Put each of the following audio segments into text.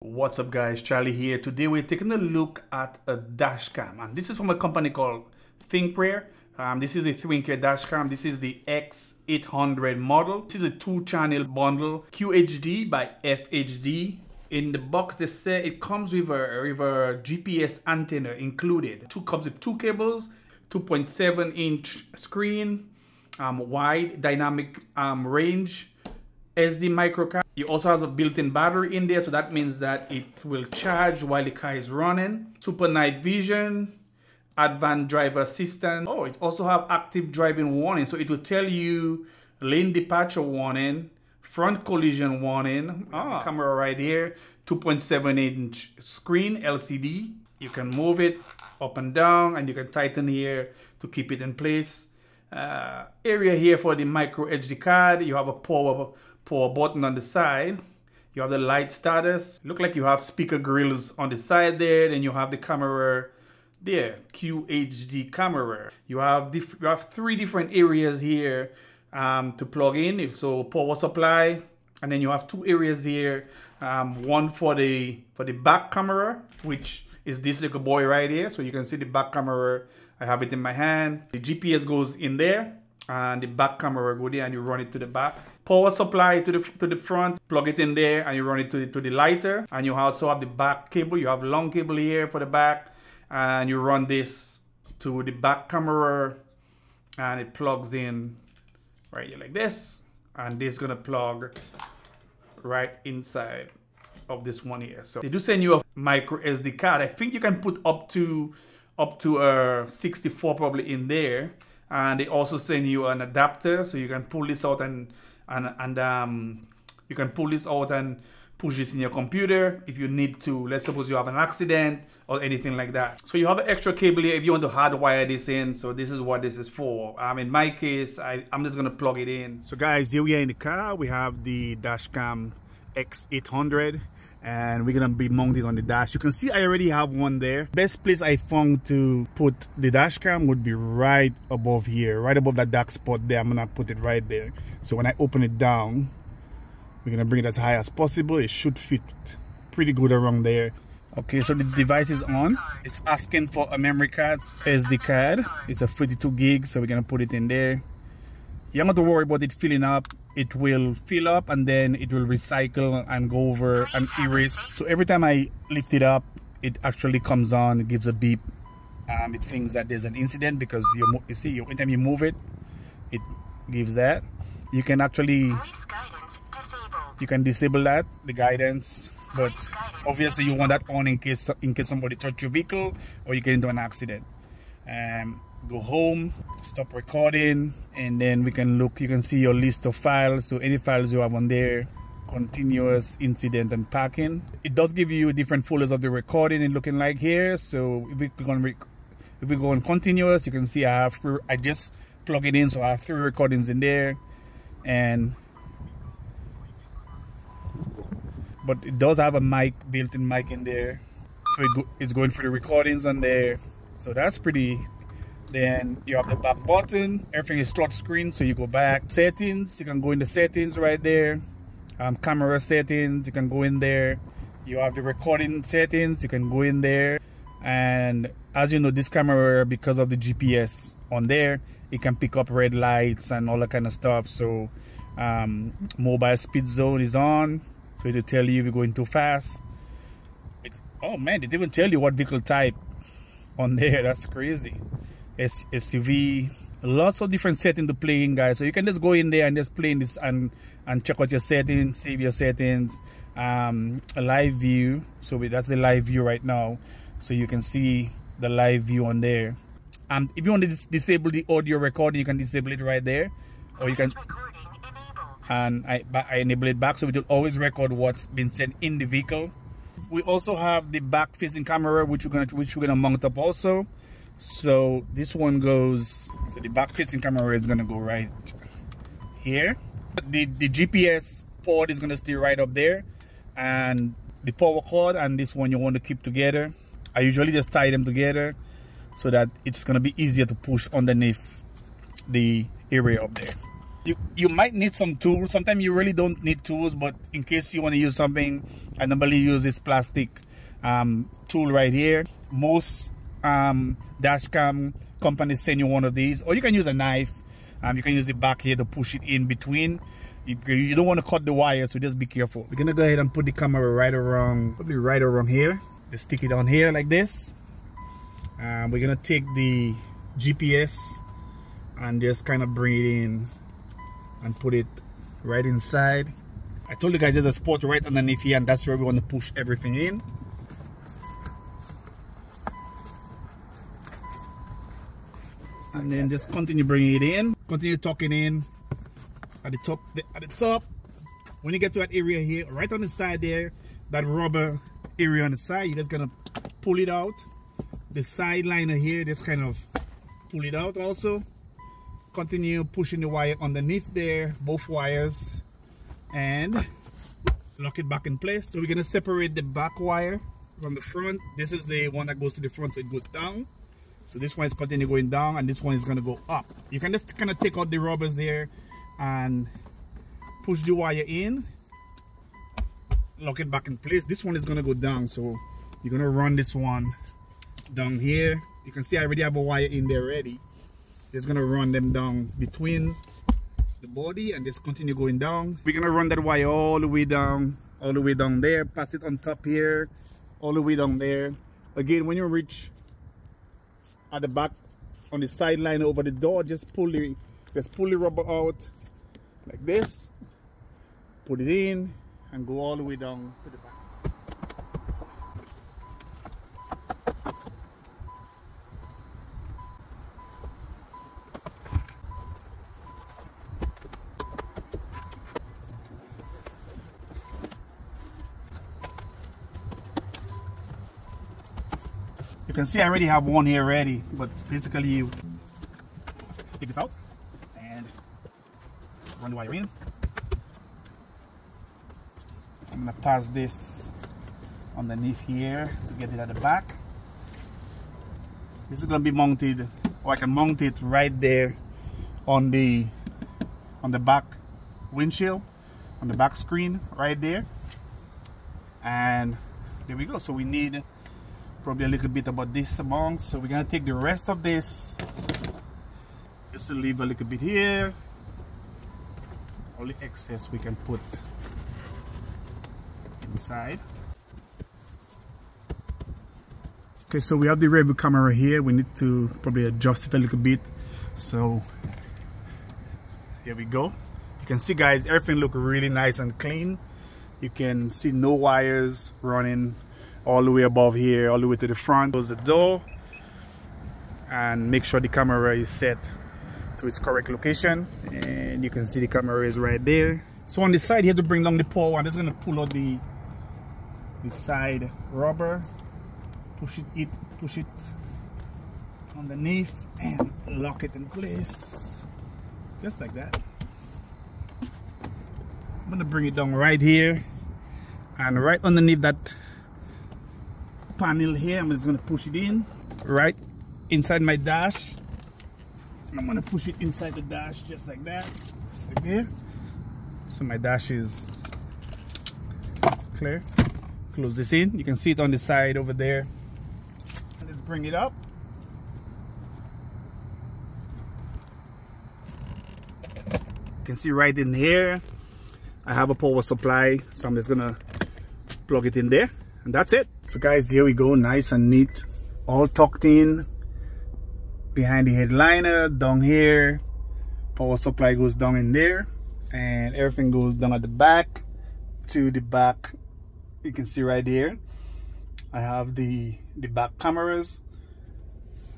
What's up guys, Charlie here. Today we're taking a look at a dash cam, and this is from a company called Thinkware. This is a Thinkware dash cam. This is the X800 model. This is a 2-channel bundle, QHD by FHD. In the box they say it comes with a GPS antenna included. Comes with 2 cables, 2.7-inch screen, wide dynamic range, SD micro card. You also have a built-in battery in there, so that means that it will charge while the car is running. Super night vision, advanced driver assistance. Oh, it also have active driving warning, so it will tell you lane departure warning, front collision warning. Camera right here, 2.7-inch screen LCD. You can move it up and down, and you can tighten here to keep it in place. Area here for the micro SD card. You have a power button on the side. You have the light status. Look like you have speaker grills on the side there. Then you have the camera there, QHD camera. You have 3 different areas here to plug in. So power supply, and then you have 2 areas here. One for the back camera, which is this little boy right here. So you can see the back camera. I have it in my hand. The GPS goes in there, and the back camera go there, and you run it to the back. Power supply to the front, plug it in there, and you run it to the lighter. And you also have the back cable. You have long cable here for the back, and you run this to the back camera, and it plugs in right here like this. And this is gonna plug right inside of this one here. So they do send you a micro SD card. I think you can put up to 64 probably in there. And they also send you an adapter, so you can pull this out and you can pull this out and push this in your computer if you need to. Let's suppose you have an accident or anything like that. So you have an extra cable here if you want to hardwire this in. So this is what this is for. In my case, I'm just gonna plug it in. So guys, here we are in the car. We have the dashcam X800. And we're gonna be mounted on the dash. You can see I already have one there. Best place I found to put the dash cam would be right above here, right above that dark spot there. I'm gonna put it right there. So when I open it down, we're gonna bring it as high as possible. It should fit pretty good around there. Okay, so the device is on. It's asking for a memory card, SD card. It's a 32 gig, so we're gonna put it in there. You don't have to worry about it filling up. It will fill up and then it will recycle and go over and erase. So every time I lift it up, it actually comes on, it gives a beep. It thinks that there's an incident because you see, every time you move it, it gives that. You can actually, you can disable that, the guidance, but obviously you want that on in case somebody touch your vehicle or you get into an accident. Go home, stop recording, and then we can look. You can see your list of files, so any files you have on there, continuous, incident, and parking. It does give you different folders of the recording and looking like here. So if we go on continuous, you can see I just plug it in, so I have 3 recordings in there, but it does have a mic, built-in mic in there, so it's going for the recordings on there. So that's pretty. Then you have the back button. Everything is touch screen, so you go back. Settings, you can go in the settings right there. Camera settings, you can go in there. You have the recording settings, you can go in there. And as you know, this camera, because of the GPS on there, it can pick up red lights and all that kind of stuff. So mobile speed zone is on, so it'll tell you if you're going too fast. Oh man, it even tell you what vehicle type on there. That's crazy. SUV, lots of different settings to play in, guys. So you can just go in there and just play in this and check out your settings, save your settings. A live view, so that's the live view right now, so you can see the live view on there. If you want to disable the audio recording, you can disable it right there, or you can, and I enable it back, so it will always record what's been said in the vehicle. We also have the back facing camera, which we're gonna mount up also. So this one goes, so the back facing camera is gonna go right here. The GPS port is gonna stay right up there, and the power cord and this one you want to keep together. I usually just tie them together so that it's gonna be easier to push underneath the area up there. you might need some tools. Sometimes you really don't need tools, but in case you want to use something, I normally use this plastic tool right here. Most dash cam companies send you one of these, or you can use a knife. You can use the back here to push it in between. You don't want to cut the wire, so just be careful. We're gonna go ahead and put the camera right around, probably right around here. Just stick it on here like this. We're gonna take the GPS and just kind of bring it in and put it right inside. I told you guys there's a spot right underneath here, and that's where we want to push everything in. And then just continue bringing it in, continue tucking in at the top. At the top, when you get to that area here, right on the side there, that rubber area on the side, you're just gonna pull it out. The side liner here, just kind of pull it out also. Continue pushing the wire underneath there, both wires, and lock it back in place. So we're gonna separate the back wire from the front. This is the one that goes to the front, so it goes down. So this one is continue going down, and this one is gonna go up. You can just kind of take out the rubbers there and push the wire in, lock it back in place. This one is gonna go down, so you're gonna run this one down here. You can see I already have a wire in there already. Just gonna run them down between the body and just continue going down. We're gonna run that wire all the way down there, pass it on top here, all the way down there. Again, when you reach at the back on the sideline over the door, just pull the rubber out like this, put it in, and go all the way down to the back. You can see I already have one here ready, but basically you stick this out and run the wire in. I'm gonna pass this underneath here to get it at the back. This is gonna be mounted, or I can mount it right there on the back windshield, on the back screen right there. And there we go. So we need probably a little bit about this amount, so we're gonna take the rest of this, just to leave a little bit here. All the excess we can put inside. Okay, so we have the rear view camera here. We need to probably adjust it a little bit. So here we go. You can see, guys, everything look really nice and clean. You can see no wires running all the way above here, all the way to the front. Close the door and make sure the camera is set to its correct location, and you can see the camera is right there. So on the side here, to bring down the power, I'm just going to pull out the side rubber, push it underneath and lock it in place just like that. I'm going to bring it down right here, and right underneath that panel here, I'm just going to push it in right inside my dash. I'm going to push it inside the dash just like that, just like there. So my dash is clear. Close this in. You can see it on the side over there. Let's bring it up. You can see right in here I have a power supply, so I'm just gonna plug it in there, and that's it. So guys, here we go, nice and neat, all tucked in behind the headliner. Down here, power supply goes down in there, and everything goes down at the back to the back. You can see right here I have the back cameras,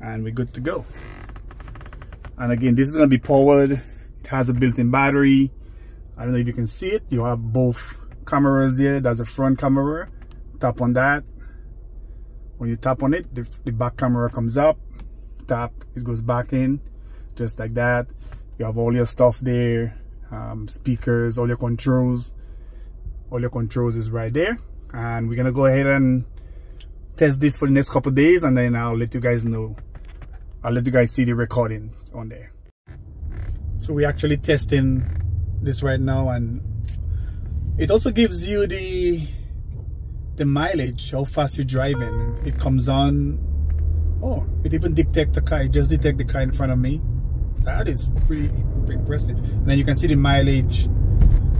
and we're good to go. And again, this is going to be powered. It has a built-in battery. I don't know if you can see it. You have both cameras there. That's a front camera. Tap on that. When you tap on it, the back camera comes up. Tap, it goes back in, just like that. You have all your stuff there, speakers, all your controls. All your controls is right there. And we're gonna go ahead and test this for the next couple of days, and then I'll let you guys know. I'll let you guys see the recording on there. So we're actually testing this right now, and it also gives you the mileage, how fast you're driving. It comes on. Oh, it even detects the car. It just detects the car in front of me. That is pretty impressive. And then you can see the mileage,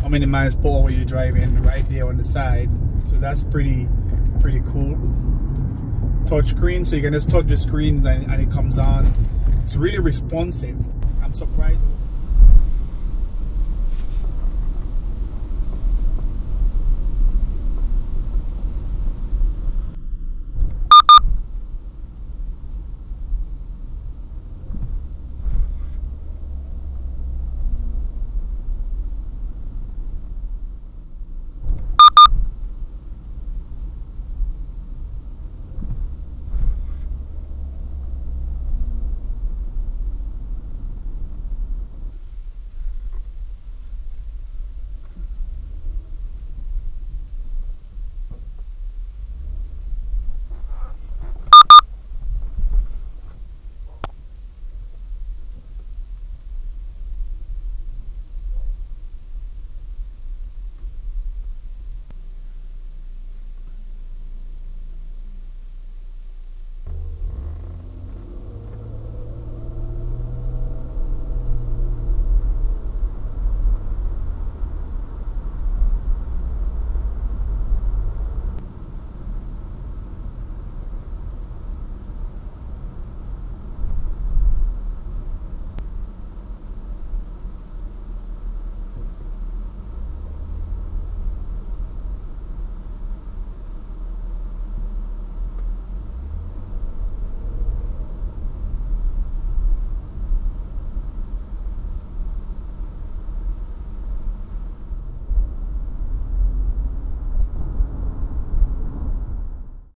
how many miles per hour you're driving right there on the side. So that's pretty cool. Touch screen, so you can just touch the screen and it comes on. It's really responsive. I'm surprised.